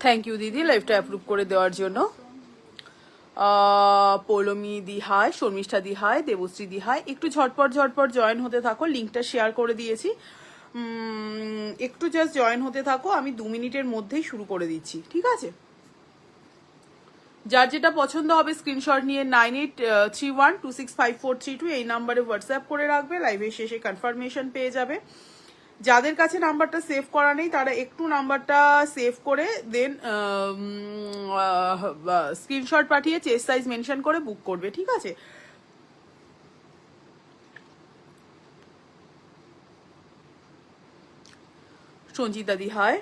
Thank you দিদি লাইভটা approve করে দেওয়ার জন্য। পৌলমী দি হাই, শর্মিষ্ঠা দি হাই, দেবশ্রী দি হাই। একটু ঝটপট ঝটপট জয়েন হতে থাকো, লিঙ্কটা শেয়ার করে দিয়েছি। একটু জাস্ট জয়েন হতে থাকো, আমি 2 মিনিটের মধ্যেই শুরু করে দিচ্ছি, ঠিক আছে? যার যেটা পছন্দ হবে স্ক্রিনশট নিয়ে 9831265432 এই নাম্বারে হোয়াটসঅ্যাপ করে রাখবে, লাইভের শেষে কনফার্মেশন পেয়ে যাবে। যাদের কাছে নাম্বারটা সেভ করা নেই তারা একটু নাম্বারটা সেভ করে দেন স্ক্রিনশট পাঠিয়ে চেস্ট সাইজ মেনশন করে বুক করবে, ঠিক আছে? সঞ্জিতা দি হায়।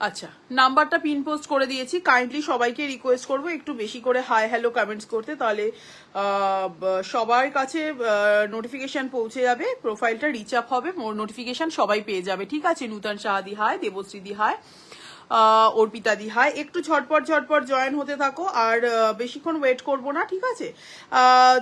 আচ্ছা, নাম্বারটা পিন পোস্ট করে দিয়েছি। কাইন্ডলি সবাইকে রিকোয়েস্ট করবো একটু বেশি করে হাই হ্যালো কমেন্টস করতে, তাহলে সবার কাছে নোটিফিকেশন পৌঁছে যাবে, প্রোফাইলটা রিচ আপ হবে, নোটিফিকেশন সবাই পেয়ে যাবে, ঠিক আছে? নূতন সাহাদি হাই, দেবশ্রী দি হাই, অর্পিতা দি হাই। একটু ঝটপট ঝটপট জয়েন হতে থাকো, আর বেশিক্ষণ ওয়েট করবো না, ঠিক আছে?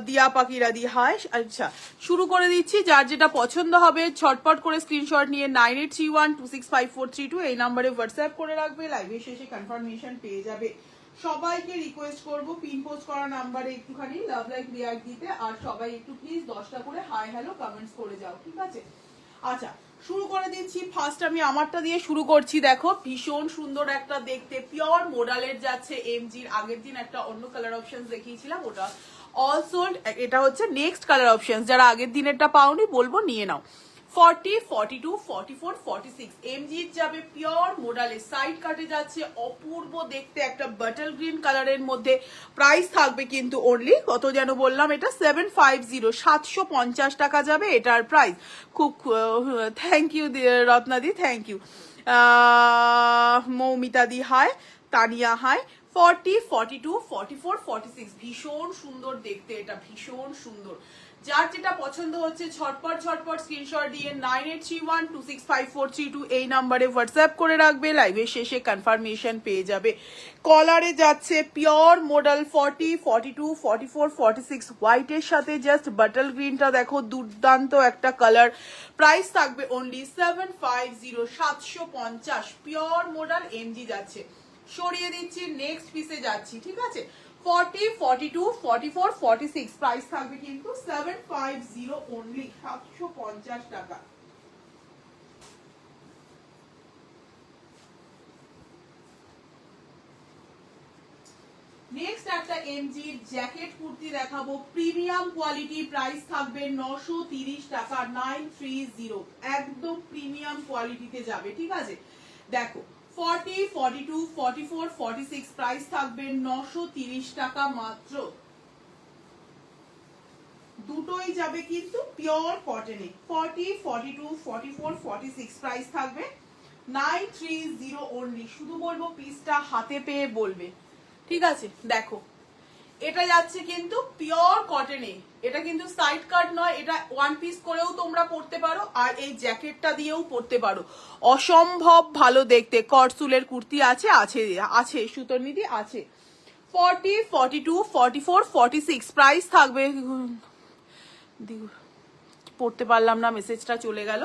দিয়া পাকিরা দি হাই। আচ্ছা, শুরু করে দিচ্ছি। যার যেটা পছন্দ হবে ঝটপট করে স্ক্রিনশট নিয়ে 9831265432 এই নাম্বারে হোয়াটসঅ্যাপ করে রাখবে, লাইভের শেষে কনফার্মেশন পেয়ে যাবে। সবাইকে রিকোয়েস্ট করবো পিন পোস্ট করা নাম্বারে একটুখানি লাভ লাইক রিয়াক্ট দিতে, আর সবাই একটু প্লিজ 10টা করে হাই হ্যালো কমেন্টস করে যাও, ঠিক আছে? আচ্ছা, শুরু করে দিচ্ছি। ফার্স্ট আমি আমারটা দিয়ে শুরু করছি। দেখো, ভীষণ সুন্দর একটা দেখতে পিওর মোডালের যাচ্ছে এমজির। আগের দিন একটা অন্য কালার অপশন দেখিয়েছিলাম, ওটা অল সোল্ড। এটা হচ্ছে নেক্সট কালার অপশন, যারা আগের দিনেরটা পাওনি বলবো নিয়ে নাও। 40, 42, 44, 46 এমজির যাবে পিওর মোডালে, সাইড কাটে যাচ্ছে, অপূর্ব দেখতে একটা বাটল গ্রিন কালারের মধ্যে। প্রাইস থাকবে কিন্তু অনলি কত যেন বললাম, এটা 750, 750 টাকা যাবে এটার প্রাইস। খুব থ্যাংক ইউ রত্নাদি, থ্যাংক ইউ। মৌমিতা দি হাই, তানিয়া হাই। 40, 42, 44, 46 ভীষণ সুন্দর দেখতে, এটা ভীষণ সুন্দর। যার যেটা পছন্দ হচ্ছে ঝটপট ঝটপট স্ক্রিনশট দিয়ে 9831265432 এই নাম্বারে হোয়াটসঅ্যাপ করে রাখবে, লাইভের শেষে কনফার্মেশন পেয়ে যাবে। কলারে যাচ্ছে পিওর মডেল 40, 42, 44, 46 হোয়াইটের সাথে জাস্ট বাটল গ্রিনটা দেখো, দুর্দান্ত একটা কালার। প্রাইস থাকবে অনলি 750, 750 পিওর মডেল এমজি যাচ্ছে। সরিয়ে দিচ্ছি, নেক্সট পিসে যাচ্ছি, ঠিক আছে? 40, 42, 44, 46 প্রাইস থাকবে কিন্তু 750 অনলি, 750 টাকা। নেক্সট একটা এমজির জ্যাকেট কুর্তি দেখাবো, প্রিমিয়াম কোয়ালিটি। প্রাইস থাকবে 930 টাকা, 930, একদম প্রিমিয়াম কোয়ালিটিতে যাবে, ঠিক আছে? দেখো, 40, 42, 44, 46 প্রাইস থাকবে 930 টাকা মাত্র। দুটোই যাবে কিন্তু পিওর কটনে। 40, 42, 44, 46 প্রাইস থাকবে 930 অনলি। শুধু বলবো পিসটা হাতে পেয়ে বলবে, ঠিক আছে? দেখো, এটা যাচ্ছে কিন্তু পিওর কটনে, এটা কিন্তু সাইড কাট নয়, এটা ওয়ান পিস করেও তোমরা পরতে পারো, আর এই জ্যাকেটটা দিয়েও পরতে পারো। অসম্ভব ভালো দেখতে। কটসুলের কুর্তি আছে, আছে আছে, সুতোর নিদি আছে। 40, 42, 44, 46 প্রাইস থাকবে, পড়তে পারলাম না, মেসেজটা চলে গেল।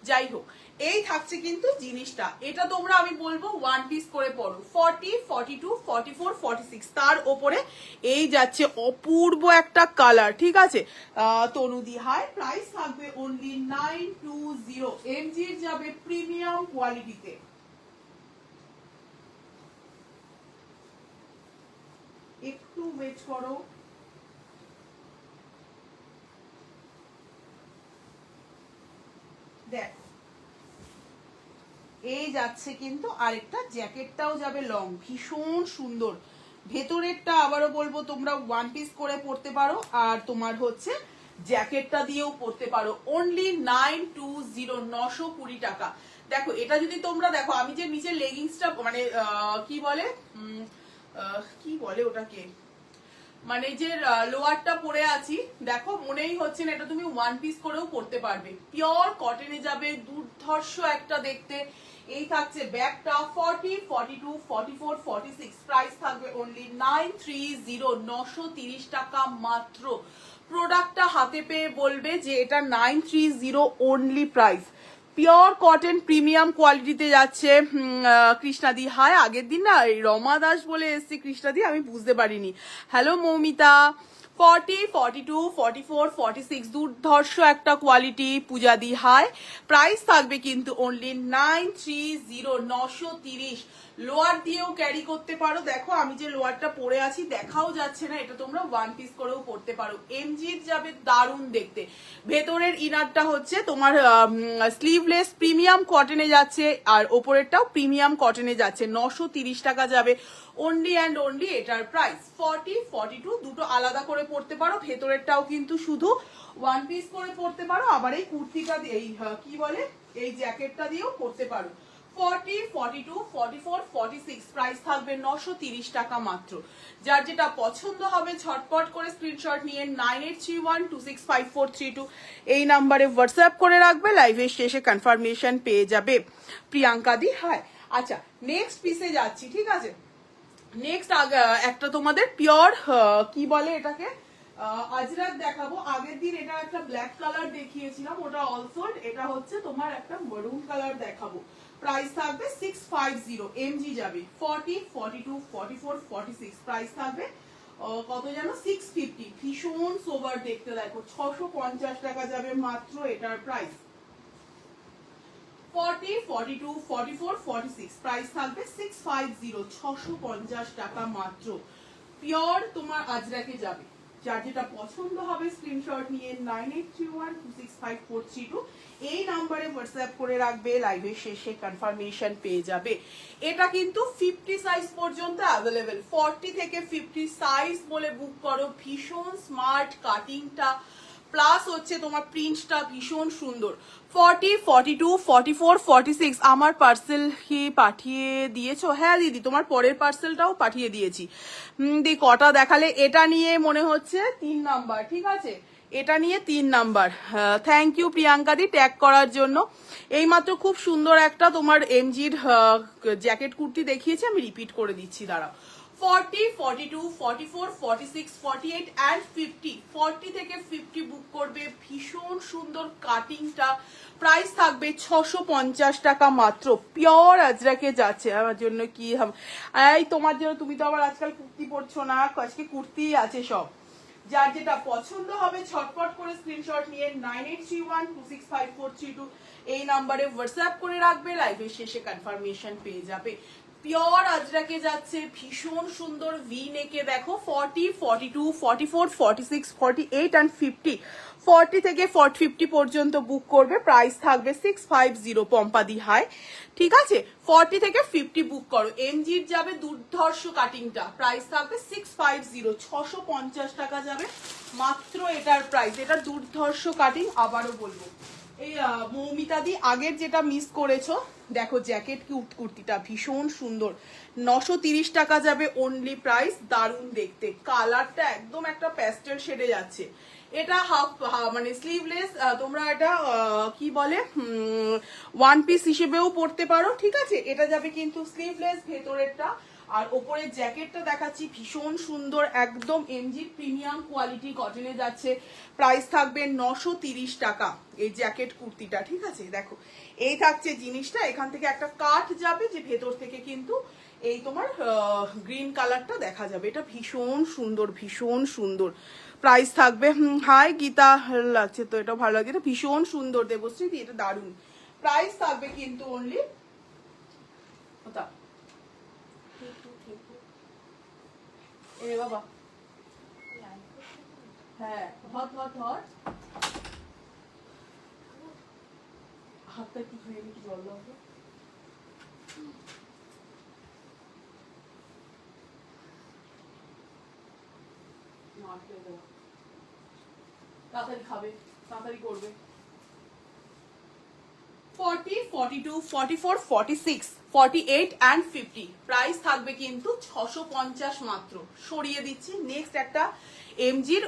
যাই হোক, এই থাকছে কিন্তু জিনিসটা। এটা তোমরা আমি বলবো ওয়ান পিস করে পড়ো। 40, 42, 44, 46 তার ওপরে এই যাচ্ছে অপূর্ব একটা কালার, ঠিক আছে? তনুদি হাই। প্রাইস থাকবে অনলি 920, এমজির যাবে প্রিমিয়াম কোয়ালিটিতে। একটু ওয়েট করো। দেখো, এই যাচ্ছে কিন্তু আরেকটা, জ্যাকেটটাও যাবে লং, ভীষণ সুন্দর। ভেতরেরটা আবারও বলবো তোমরা ওয়ান পিস করে পরতে পারো, আর তোমার হচ্ছে জ্যাকেটটা দিয়েও পরতে পারো। অনলি 920, 920 টাকা। দেখো, এটা যদি তোমরা দেখো, আমি যে নিচে লেগিংসটা মানে কি বলে কি বলে ওটাকে, মানে যে লোয়ারটা পরে আছি, দেখো মনেই হচ্ছে না এটা তুমি ওয়ান পিস করেও পরতে পারবে, পিওর কটনে যাবে, দুর্ধর্ষ একটা দেখতে। এই থাকছে ব্যাগটা 40, 42, 44, 46, প্রাইস থাকবে অনলি 930, 930 টাকা মাত্র। প্রোডাক্টটা হাতে পেয়ে বলবে যে এটা 930 only price. Pure cotton premium কোয়ালিটিতে যাচ্ছে কৃষ্ণাদি। হাই, আগের দিন না রমা দাস বলে এসছি কৃষ্ণাদি, আমি বুঝতে পারিনি। হ্যালো মৌমিতা। 40, 42, 44, 46, দুর্ধর্ষ একটা কোয়ালিটি। পূজাদি হাই। প্রাইস থাকবে কিন্তু অনলি 930, 930। লোয়ার দিয়েও ক্যারি করতে পারো। দেখো আমি যে লোয়ারটা পরে আছি দেখাও যাচ্ছে না, এটা তোমরা ওয়ান পিস করেও পরতে পারো। এমজির যাবে, দারুণ দেখতে। ভেতরের ইনারটা হচ্ছে তোমার স্লিভলেস প্রিমিয়াম কটনে যাচ্ছে, আর ওপরেরটাও প্রিমিয়াম কটনে যাচ্ছে। 930 টাকা যাবে অনলি অ্যান্ড অনলি। এটার প্রাইস 40, 42 দুটো আলাদা করে পড়তে পারো। ভেতরেরটাও কিন্তু শুধু ওয়ান পিস করে পড়তে পারো, আবার এই কুর্তিটা এই কি বলে এই জ্যাকেটটা দিয়েও পড়তে পারো। 40, 42, 44, 46, প্রাইস থাকবে 930 টাকা মাত্র। যার যেটা পছন্দ হবে ঝটপট করে স্ক্রিনশট নিয়ে 9831265432 এই নাম্বারে হোয়াটসঅ্যাপ করে রাখবে, লাইভের শেষে কনফার্মেশন পেয়ে যাবে। প্রিয়াঙ্কা দি হাই। আচ্ছা, নেক্সট পিসে যাচ্ছি, ঠিক আছে। নেক্সট একটা তোমাদের পিওর কি বলে এটাকে আজরাক দেখাবো। আগের দিন এটা একটা ব্ল্যাক কালার দেখিয়েছিলাম, ওটা অলসোল্ড। এটা হচ্ছে তোমার একটা মেরুন কালার দেখাবো। প্রাইস থাকবে 650, এমজি যাবে 40, 42, 44, 46, প্রাইস থাকবে কত যেন 650। ভীষণ সোবার দেখতে, দেখো 650 টাকা যাবে মাত্র এটার প্রাইস। 40, 42, 44, 46, প্রাইস থাকবে 650, 650 টাকা মাত্র। পিওর তোমার আজরাকে যাবে। যার যেটা পছন্দ হবে স্ক্রিনশট নিয়ে 9831265432 এই নাম্বারে হোয়াটসঅ্যাপ করে রাখবে, লাইভের শেষে কনফার্মেশন পেয়ে যাবে। এটা কিন্তু 50 সাইজ পর্যন্ত অ্যাভেলেবেল। 40 থেকে 50 সাইজ বলে বুক করো। ভীষণ স্মার্ট কাটিংটা প্লাস হচ্ছে তোমার প্রিন্টটা ভীষণ সুন্দর। 40, 42, 44, 46 আমার পার্সেল কি পাঠিয়ে দিয়েছো? হ্যাঁ দিদি, তোমার পরের পার্সেলটাও পাঠিয়ে দিয়েছি। দি কটা দেখালে? এটা নিয়ে মনে হচ্ছে 3 নাম্বার, ঠিক আছে, এটা নিয়ে 3 নাম্বার। থ্যাংক ইউ প্রিয়াঙ্কা দি ট্যাগ করার জন্য। এইমাত্র খুব সুন্দর একটা তোমার এমজির জ্যাকেট কুর্তি দেখিয়েছি, আমি রিপিট করে দিচ্ছি, দাঁড়াও। 40, 42, 44, 46, 48 and 50, 40 থেকে 50 বুক করবে। ভীষণ সুন্দর কাটিংটা। প্রাইস থাকবে 650 টাকা মাত্র। পিওর আজরাকে যাচ্ছে। আমার জন্য কি এই তোমার জন্য, তুমি তো আবার আজকাল কুর্তি পরছো না, আজকে কুর্তি আছে সব। যার যেটা পছন্দ হবে ছটপট করে স্ক্রিনশট নিয়ে 9831265432 এই নাম্বারে হোয়াটসঅ্যাপ করে রাখবে, লাইভের শেষে কনফার্মেশন পেয়ে যাবে। পিওর আজরাকে যাচ্ছে, ভীষণ সুন্দর ভি নেকে। দেখো 40, 42, 44, 46, 48 and 50, 40 থেকে 50 পর্যন্ত বুক করবে। প্রাইস থাকবে 650 পম্পাদি হাই, ঠিক আছে। 40 থেকে 50 বুক করো। এমজির যাবে দুর্ধর্ষ কাটিংটা, প্রাইস থাকবে 650, 650 টাকা যাবে মাত্র এটার প্রাইস। এটা দুর্ধর্ষ কাটিং, আবারও বলবো। এই মৌমিতা দি আগের যেটা মিস করেছো, দেখো জ্যাকেট কুর্তিটা ভীষণ সুন্দর, 930 টাকা যাবে অনলি প্রাইস। দারুণ দেখতে, কালারটা একদম একটা প্যাস্টেল শেডে যাচ্ছে। এটা হাফ মানে স্লিভলেস, তোমরা এটা কি বলে ওয়ান পিস হিসেবেও পরতে পারো, ঠিক আছে। এটা যাবে কিন্তু স্লিভলেস ভেতরেরটা। আর ওপরের জ্যাকেটটা দেখাচ্ছি, ভীষণ সুন্দর, একদম এমজি প্রিমিয়াম কোয়ালিটি কটনে যাচ্ছে। প্রাইস থাকবে 930 টাকা এই জ্যাকেট কুর্তিটা, ঠিক আছে। দেখো এই থাকছে জিনিসটা, এখান থেকে একটা কাট যাবে, যে ভেতর থেকে কিন্তু এই তোমার গ্রিন কালারটা দেখা যাবে। এটা ভীষণ সুন্দর, ভীষণ সুন্দর। প্রাইস থাকবে হাই গীতা, ভালো লাগছে তো, এটা ভালো লাগছে, এটা ভীষণ সুন্দর দেবশ্রী, এটা দারুণ। প্রাইস থাকবে কিন্তু অনলি ওটা এ বাবা, হ্যাঁ ধর ধর ধর, হাতটা একটু ধুয়ে একটু জল দাও তো। তাড়াতাড়ি খাবে, তাড়াতাড়ি করবে। 40, 42, 44, 46, 48 and 50 প্রাইস থাকবে কিন্তু 650 মাত্র। সরিয়ে দিচ্ছি। নেক্সট একটা এমজির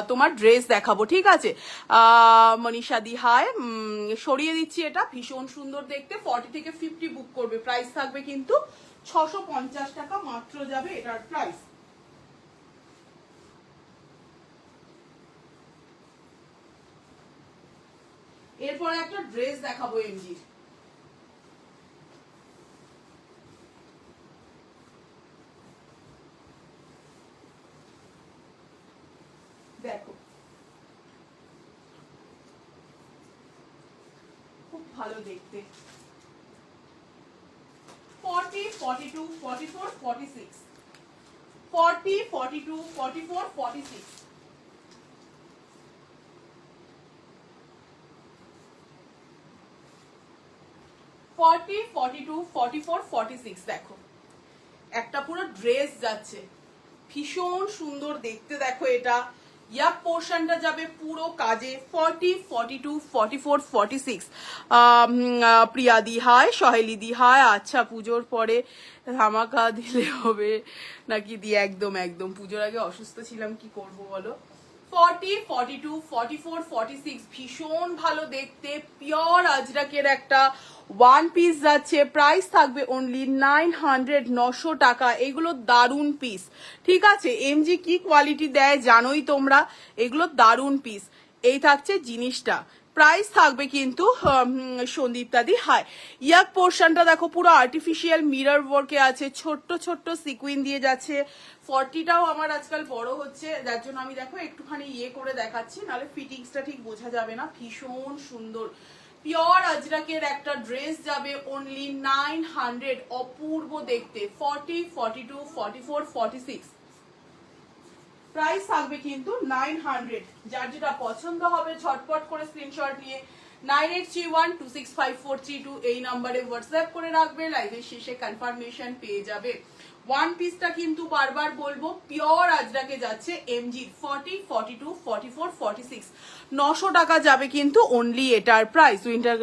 তোমার ড্রেস দেখাবো, ঠিক আছে? মনীষা দি হাই, সরিয়ে দিচ্ছি। এটা ভীষণ সুন্দর দেখতে। 40 থেকে 50 বুক করবে, প্রাইস থাকবে কিন্তু 650 টাকা মাত্র যাবে এটার প্রাইস। এরপরে একটা ড্রেস দেখাবো এমজির। দেখো খুব ভালো দেখতে। 40, 42, 44, 46, 40, 42, 44, 46, 40, 42, 44, 46। দেখো একটা পুরো ড্রেস যাচ্ছে, ভীষণ সুন্দর দেখতে। দেখো এটা ইয়াক পোর্শনটা যাবে পুরো কাজে। 40, 42, 44, 46। প্রিয়াদি হায়, সহেলিদি হায়। আচ্ছা, পুজোর পরে ধামাকা দিলে হবে নাকি? দিয়ে একদম একদম পুজোর আগে অসুস্থ ছিলাম, কি করব বলো। 40, 42, 44, 46 ভীষণ ভালো দেখতে, পিওর আজরাকের একটা ওয়ান পিস যাচ্ছে। প্রাইস থাকবে অনলি 900, 900 টাকা। এগুলো দারুন পিস, ঠিক আছে? এমজি কি কোয়ালিটি দেয় জানোই তোমরা, এগুলো দারুন পিস। এই থাকছে জিনিসটা। প্রাইস থাকবে কিন্তু সন্দীপ্তাদি হাই। ইয়াক পোর্শনটা দেখো পুরো আর্টিফিশিয়াল মিরর ওয়ার্কে আছে, ছোট্ট ছোট্ট সিকুইন দিয়ে যাচ্ছে। 40টাও আমার আজকাল বড় হচ্ছে, যার জন্য আমি দেখো একটুখানি ইয়ে করে দেখাচ্ছি, নাহলে ফিটিংসটা ঠিক বোঝা যাবে না। ভীষণ সুন্দর পিওর আজরাকের একটা ড্রেস যাবে অনলি 900, অপূর্ব দেখতে। 40, 42, 44, 46 প্রাইস থাকবে কিন্তু 900। যার যেটা পছন্দ হবে ঝটপট করে স্ক্রিনশট নিয়ে 9831265432 এই নাম্বারে হোয়াটসঅ্যাপ করে রাখবে। লাইভের শেষে কনফার্মেশন পেয়ে যাবে। ওয়ান পিসটা কিন্তু বারবার বলবো পিওর আজরাকে যাচ্ছে এমজি। 40, 42, 44, 46 900 টাকা যাবে কিন্তু অনলি এটার প্রাইস। উইন্টার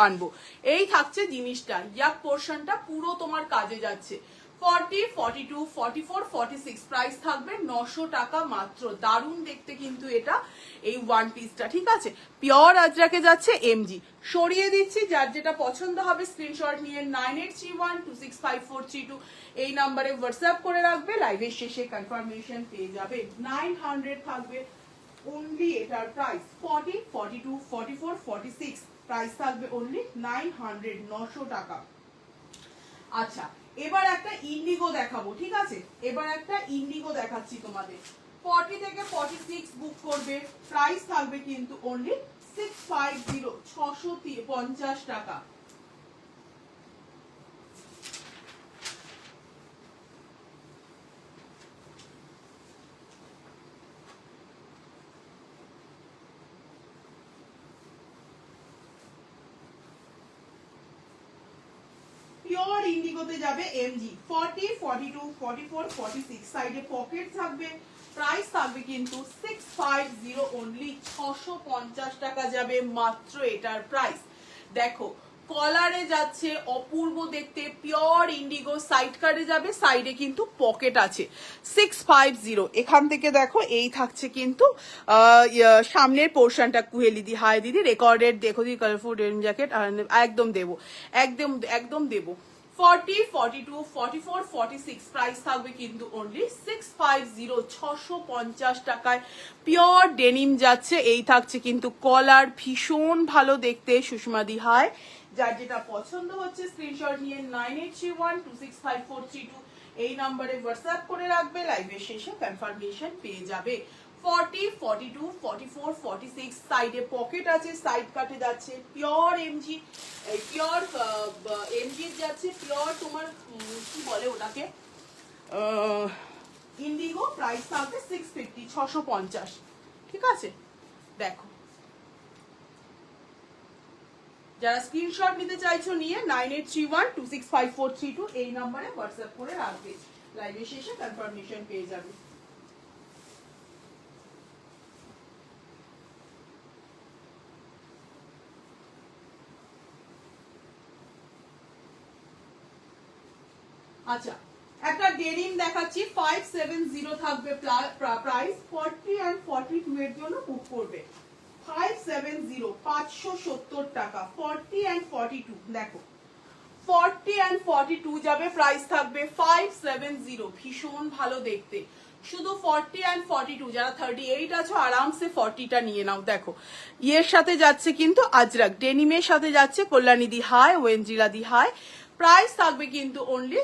আনবো এই থাকছে জিনিসটা। ইয়াক পোর্শনটা পুরো তোমার কাজে যাচ্ছে। 40, 42, 44, 46 প্রাইস থাকবে 900 টাকা মাত্র। দারুণ দেখতে কিন্তু এটা, এই ওয়ান পিসটা, ঠিক আছে? পিওর আজরাকে যাচ্ছে এমজি। সরিয়ে দিচ্ছি। যার যেটা পছন্দ হবে স্ক্রিনশট নিয়ে 9831265432 এই নাম্বারে হোয়াটসঅ্যাপ করে রাখবে। লাইভের শেষে কনফার্মেশন পেয়ে যাবে। 900 থাকবে অনলি এটার প্রাইস। 40, 42, 44, 46 প্রাইস থাকবে অনলি 900, 900 টাকা। আচ্ছা, এবার একটা ইন্ডিগো দেখাবো, ঠিক আছে? এবার একটা ইন্ডিগো দেখাচ্ছি তোমাদের। 40 থেকে 46 বুক করবে, প্রাইস থাকবে কিন্তু অনলি 650, 650 টাকা। পিওর ইন্ডিগোতে যাবে এমজি। 40, 42, 44, 46 সাইডে পকেট থাকবে। প্রাইস থাকবে কিন্তু 650 অনলি, 650 টাকা যাবে মাত্র এটার প্রাইস। দেখো কলারে যাচ্ছে অপূর্ব দেখতে, পিওর ইন্ডিগো। সাইড কার্ডে যাবে, সাইডে কিন্তু পকেট আছে। 650 এখান থেকে দেখো এই থাকছে কিন্তু সামনের পোর্শনটা। কুহেলি দি হাই দিদি, রেকর্ডেড দেখো দি কালারফুল ডেনিম জ্যাকেট একদম দেবো, একদম একদম দেবো। 40, 42, 44, 46 প্রাইস থাকবে কিন্তু অনলি 650, 650 টাকায় পিওর ডেনিম যাচ্ছে। এই থাকছে কিন্তু কলার, ভীষণ ভালো দেখতে। সুষমা দি হাই। যার যেটা পছন্দ হচ্ছে স্ক্রিনশট নিয়ে 9831265432 এই নাম্বারে হোয়াটসঅ্যাপ করে রাখবে। লাইভের শেষে কনফার্মেশন পেয়ে যাবে। 40, 42, 44, 46 সাইডে পকেট আছে, সাইড কাটে যাচ্ছে পিওর এমজি। পিওর এমজি যাচ্ছে, পিওর তোমার কি বলে ওটাকে, ইন্ডিগো। প্রাইস থাকবে 650, 650, ঠিক আছে? দেখো যারা স্ক্রিনশট নিতে চাইছো নিয়ে 9831265432 এই নাম্বারে হোয়াটসঅ্যাপ করে রাখবে। লাইভের শেষে কনফার্মেশন পেয়ে যাবে। আচ্ছা, একটা ডেনিম দেখাচ্ছি 570 থাকবে প্রাইস, 40 and 42 এর জন্য বুক করবে। 570 570 টাকা, 40 and 42 দেখো 40 and 42 যাবে, প্রাইস থাকবে 570। ভীষণ ভালো দেখতে, শুধু 40 and 42। যারা 38 আছো আরামসে 40টা নিয়ে নাও। দেখো ইয়ের সাথে যাচ্ছে কিন্তু আজরাক, ডেনিমের সাথে যাচ্ছে কল্যাণী দি হাই, ওয়েঞ্জিলা দি হাই। প্রাইস থাকবে কিন্তু অনলি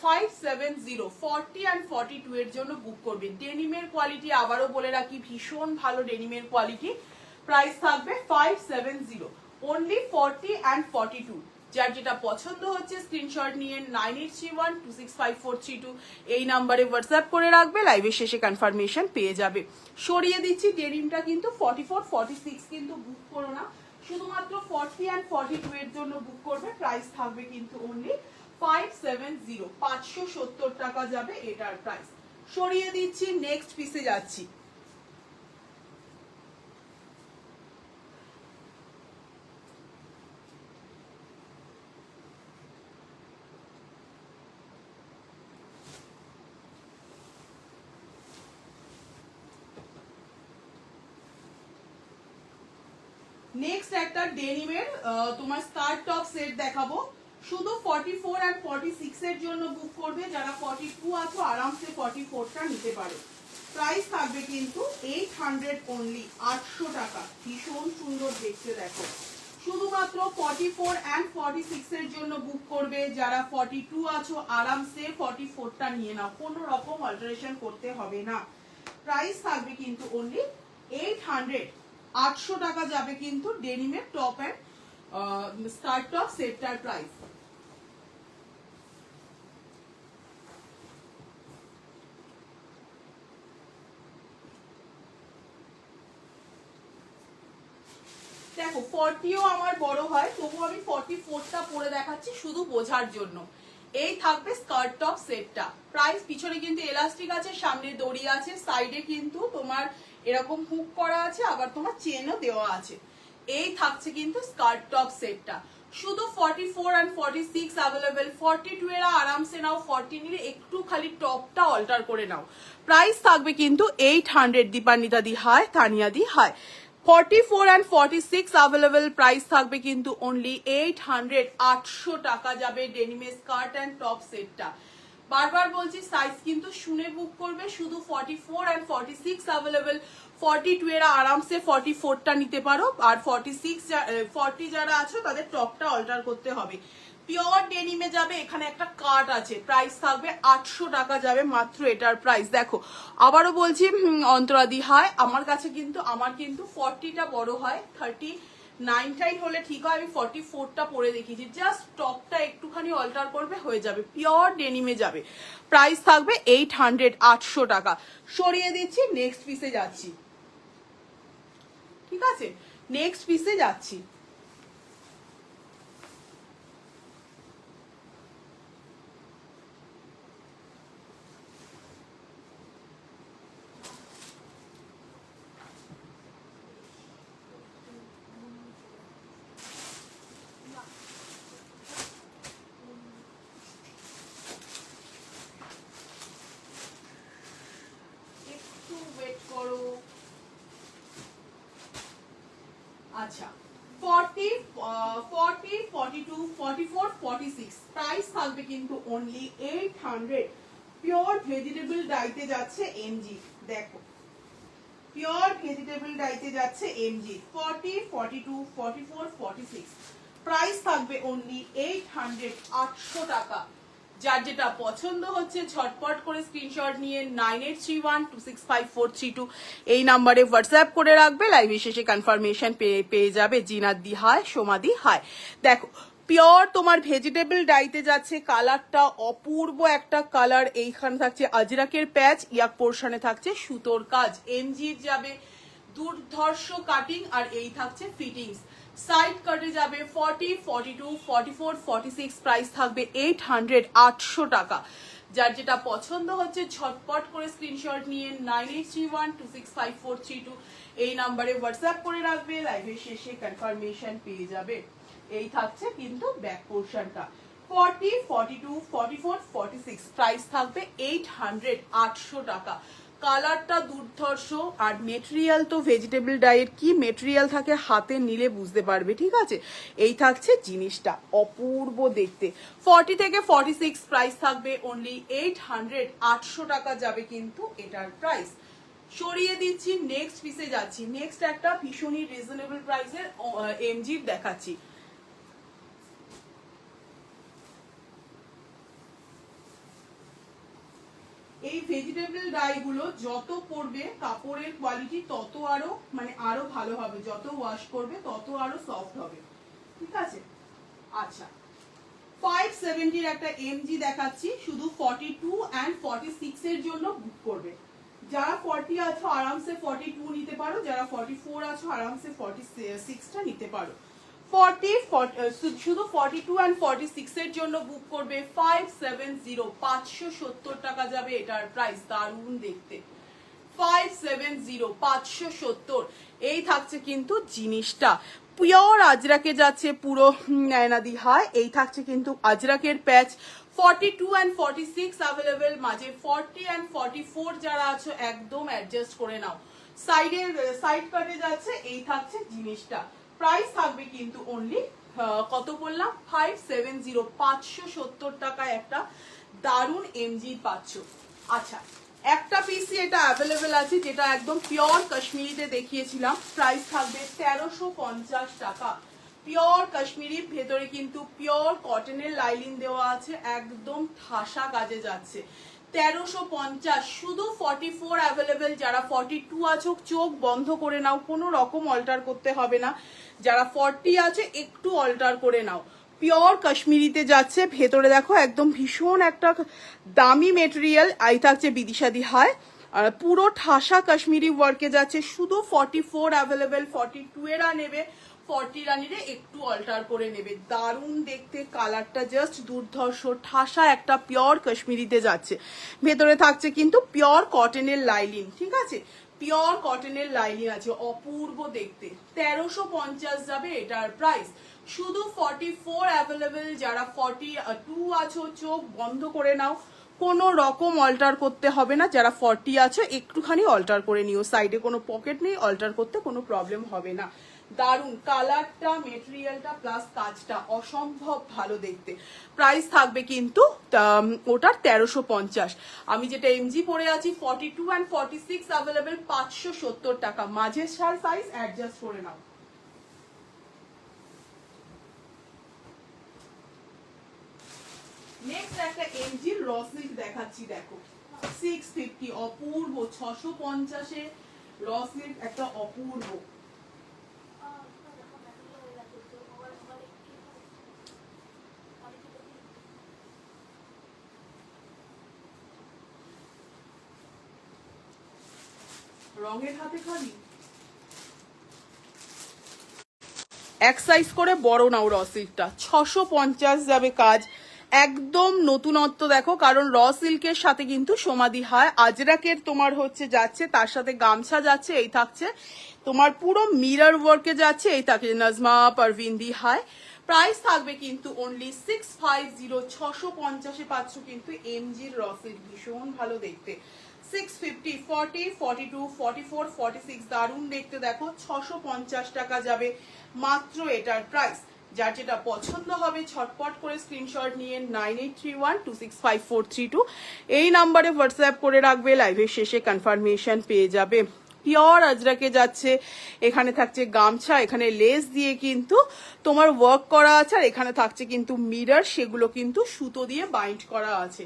570। 40 and 42 এর জন্য বুক করবে। ডেনিমের কোয়ালিটি আবারও বলে রাখি ভীষণ ভালো ডেনিমের কোয়ালিটি। প্রাইস থাকবে 570, অনলি 40 and 42। যার যেটা পছন্দ হচ্ছে স্ক্রিনশট নিয়ে 9831265432 এই নাম্বারে হোয়াটসঅ্যাপ করে রাখবে, লাইভের শেষে কনফার্মেশন পেয়ে যাবে। সরিয়ে দিচ্ছি ডেনিমটা কিন্তু 44 46 কিন্তু বুক করো না, শুধুমাত্র 40 and 42 এর জন্য বুক করবে। প্রাইস থাকবে কিন্তু অনলি 570, 570 টাকা যাবে এটার প্রাইস। সরিয়ে দিচ্ছি, নেক্সট পিসে যাচ্ছি। নেক্সট একটা ডেনিমের তোমার স্কার্ট টপ সেট দেখাবো, শুধু 44 and 46 এর জন্য বুক করবে। যারা 42 আছো আরামসে 44টা নিতে পারো। প্রাইস থাকবে কিন্তু 800 অনলি, 800 টাকা। ভীষণ সুন্দর দেখতে দেখো, শুধুমাত্র 44 and 46 এর জন্য বুক করবে। যারা 42 আছো আরামসে 44টা নিয়ে নাও, কোনো রকম অল্টারেশন করতে হবে না। প্রাইস থাকবে কিন্তু অনলি 800, 800 টাকা যাবে কিন্তু ডেনিমের টপ এন্ড স্কার্ট টপ সেটটার প্রাইস। দেখো 40ও আমার বড় হয়, তবু আমি 44টা পরে দেখাচ্ছি শুধু বোঝার জন্য। এই থাকবে স্কার্ট টপ সেটটা। প্রাইস পিছনে কিন্তু এলাস্টিক আছে, সামনে দড়ি আছে, সাইডে কিন্তু তোমার এরকম হুক করা আছে, আবার তোমার চেনও দেওয়া আছে। এই থাকছে কিন্তু স্কার্ট টপ সেটটা, শুধু 44 and 46 অ্যাভেলেবেল। 42 এরা আরামসে নাও, 40 নিলে একটু খালি টপটা অল্টার করে নাও। প্রাইস থাকবে কিন্তু 800। দীপান্বিতা দি হাই, তানিয়া দি হাই। 44 and 46 অ্যাভেলেবল, প্রাইস থাকবে কিন্তু অনলি 800, 800 টাকা যাবে ডেনিমের স্কার্ট এন্ড টপ সেটটা। বারবার বলছি সাইজ কিন্তু শুনে বুক করবে, শুধু 44 and 46 অ্যাভেলেবল। 42 এরা আরামসে 44টা নিতে পারো, আর 40 যারা আছো তাদের টপটা অল্টার করতে হবে। পিওর ডেনিমে যাবে, এখানে একটা কাট আছে, প্রাইস থাকবে 800 টাকা যাবে মাত্র এটার প্রাইস। দেখো আবারও বলছি অন্তরাদি হাই, আমার কাছে কিন্তু আমার 40টা বড় হয়, 39টাই হলে ঠিক হয়। আমি 44টা পরে দেখিয়েছি, জাস্ট টপটা একটুখানি অল্টার করবে হয়ে যাবে, পিওর ডেনিমে যাবে। প্রাইস থাকবে 800, 800 টাকা। সরিয়ে দিচ্ছি, নেক্সট পিসে যাচ্ছি। ঠিক আছে, নেক্সট পিসে যাচ্ছি। আচ্ছা 40, 40, 42, 44, 46 প্রাইস থাকবে কিন্তু অনলি 800। পিওর ভেজিটেবল ডাইতে যাচ্ছে এমজি, দেখো পিওর ভেজিটেবল ডাইতে যাচ্ছে এমজি। 40, 42, 44, 46 প্রাইস থাকবে অনলি 800, 800 টাকা। যার যেটা পছন্দ হচ্ছে ঝটপট করে স্ক্রিনশট নিয়ে 9831265432 এই নাম্বারে হোয়াটসঅ্যাপ করে রাখবে, লাইভে শেষে কনফার্মেশন পেয়ে যাবে। জিনাত দি হাই, সোমাদি হাই। দেখো পিওর তোমার ভেজিটেবল ডাইতে যাচ্ছে, কালারটা অপূর্ব একটা কালার। এইখানে থাকছে আজরাকের প্যাচ, ইয়াক পোর্শনে থাকছে সুতোর কাজ, এমজির যাবে দুর্ধর্ষ কাটিং, আর এই থাকছে ফিটিংস। সাইড কাটে যাবে 40, 42, 44, 46 প্রাইস থাকবে 800, 800 টাকা। যার যেটা পছন্দ হচ্ছে ঝটপট করে স্ক্রিনশট নিয়ে 9831265432 এই নাম্বারে হোয়াটসঅ্যাপ করে রাখবে, লাইভের শেষে কনফার্মেশন পেয়ে যাবে। এই থাকছে কিন্তু ব্যাক পোর্শনটা। 40, 42, 44, 46 প্রাইস থাকবে 800 800 টাকা। কালারটা দুর্ধর্ষ আর মেটেরিয়াল তো ভেজিটেবল ডাইয়ের কি মেটেরিয়াল থাকে হাতে নিলে বুঝতে পারবে, ঠিক আছে। এই থাকছে জিনিসটা অপূর্ব দেখতে। 40 থেকে 46 প্রাইস থাকবে অনলি 800 800 টাকা যাবে কিন্তু এটার প্রাইস। সরিয়ে দিচ্ছি, নেক্সট পিসে যাচ্ছি। নেক্সট একটা ভীষণই রিজনেবল প্রাইসের এমজি দেখাচ্ছি। এই ভেজিটেবল ডাই গুলো যত পরবে কাপড়ের কোয়ালিটি তত আরো ভালো হবে, যত ওয়াশ করবে তত আরো সফট হবে, ঠিক আছে। আচ্ছা 570 এর একটা এমজি দেখাচ্ছি, শুধু 42 এন্ড 46 এর জন্য বুক করবে। যারা 40 আছো আরামসে 42 নিতে পারো, যারা 44 আছো আরামসে 46টা নিতে পারো। শুধু 42 এন্ড 46 এর জন্য বুক করবে 570 570 টাকা যাবে এটার প্রাইস। দারুণ দেখতে 570 570। এই থাকছে কিন্তু জিনিসটা পিওর আজরাকে যাচ্ছে পুরো নয়নাদি হায়। এই থাকছে কিন্তু আজরাকের প্যাচ। 42 এন্ড 46 অ্যাভেলেবেল, মাঝে 40 এন্ড 44 যারা আছো একদম অ্যাডজাস্ট করে নাও। সাইড কাটে যাচ্ছে। এই থাকছে জিনিসটা, প্রাইস থাকবে কিন্তু অনলি কত বললাম 570 570 টাকায় একটা দারুণ এমজি পাচ্ছ। আচ্ছা একটা পিসি এটা অ্যাভেলেবেল আছে যেটা একদম পিওর কাশ্মীরিতে দেখিয়েছিলাম, প্রাইস থাকবে 1350 টাকা। পিওর কাশ্মীরির ভেতরে কিন্তু পিওর কটনের লাইলিন দেওয়া আছে, একদম ঠাসা কাজে যাচ্ছে। 1350, শুধু 44 অ্যাভেলেবেল। যারা 42 আছো চোখ বন্ধ করে নাও, কোনো রকম অল্টার করতে হবে না। যারা 40 আছে একটু অল্টার করে নাও। পিওর কাশ্মীরিতে যাচ্ছে, ভেতরে দেখো একদম ভীষণ একটা দামি মেটেরিয়াল। এই থাকছে বিদিশাদি হায়, আর পুরো ঠাসা কাশ্মীরি ওয়ার্কে যাচ্ছে। শুধু 44 অ্যাভেলেবেল, 42 এরা নেবে, 40 রানিরে একটু অল্টার করে নেবে। দারুণ দেখতে, কালারটা জাস্ট দুর্ধর্ষ, ঠাসা একটা পিওর কাশ্মীরিতে যাচ্ছে। ভেতরে থাকছে কিন্তু পিওর কটনের লাইলিন, ঠিক আছে, পিওর কটনের লাইলিন আছে, অপূর্ব দেখতে। 1350 যাবে এটার প্রাইস। শুধু 44 অ্যাভেলেবেল। যারা 42 আছো চোখ বন্ধ করে নাও, কোনো রকম অল্টার করতে হবে না। যারা 40 আছো একটুখানি অল্টার করে নিও, সাইডে কোনো পকেট নেই, অল্টার করতে কোনো প্রবলেম হবে না। দারুন কালারটা, মেটেরিয়ালটা প্লাস কাজটা অসম্ভব ভালো দেখতে। প্রাইস থাকবে কিন্তু ওটার 1350। আমি যেটা এমজি পরে আছি 42 এন্ড 46 অ্যাভেলেবেল, 570 টাকা। মাঝের সাইজ অ্যাডজাস্ট করে নাও। নেক্সট একটা এমজি র সিল্ক দেখাচ্ছি, দেখো 650, অপূর্ব 650 এ র সিল্ক একটা অপূর্ব। রঙের হাতে খালি এক সাইজ করে বড় নাও। র সিল্কটা 650 যাবে কাজ, একদম নতুনত্ব দেখো, কারণ র সিল্কের সাথে কিন্তু সমাধি হয় আজরাকের তোমার হচ্ছে যাচ্ছে, তার সাথে গামছা যাচ্ছে। এই থাকছে তোমার পুরো মিরর ওয়ার্কে যাচ্ছে। এই থাকে নাজমা পারভিন দি হায়। প্রাইস থাকবে কিন্তু অনলি 650 650 পাচ্ছ কিন্তু এমজির র সিল্ক, ভীষণ ভালো দেখতে। 650, 40, 42, 44, 46 দারুণ দেখতে দেখো। 650 টাকা যাবে মাত্র এটার প্রাইস। যার যেটা পছন্দ হবে ছটপট করে স্ক্রিনশট নিয়ে 9831265432 এই নাম্বারে হোয়াটসঅ্যাপ করে রাখবে। লাইভের শেষে কনফার্মেশন পেয়ে যাবে। পিওর আজরাকে যাচ্ছে। এখানে থাকছে গামছা, এখানে লেস দিয়ে কিন্তু তোমার ওয়ার্ক করা আছে, আর এখানে থাকছে কিন্তু মিরর, সেগুলো কিন্তু সুতো দিয়ে বাইন্ড করা আছে।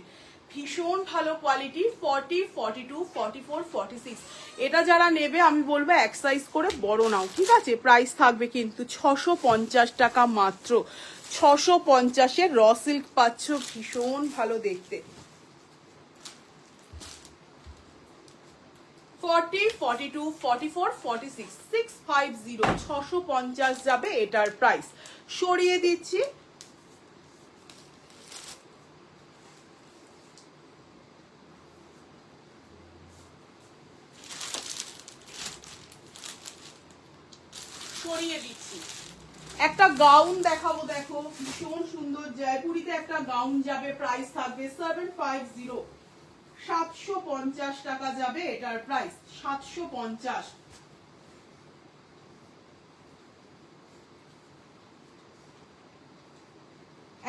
ভীষণ ভালো কোয়ালিটি। 40, 42, 44, 46 এটা যারা নেবে আমি বলবো এক সাইজ করে বড় নাও, ঠিক আছে। প্রাইস থাকবে কিন্তু 650 টাকা মাত্র। 650-এর র সিল্ক পাচ্ছ, ভীষণ ভালো দেখতে। 40, 42, 44, 46 650 650 যাবে এটার প্রাইস। সরিয়ে দিচ্ছি। সরিয়ে দিচ্ছি। একটা গাউন দেখাবো, দেখো ভীষণ সুন্দর জয়পুরিতে একটা গাউন যাবে, প্রাইস থাকবে 750, 750 টাকা যাবে এটার প্রাইস, 750।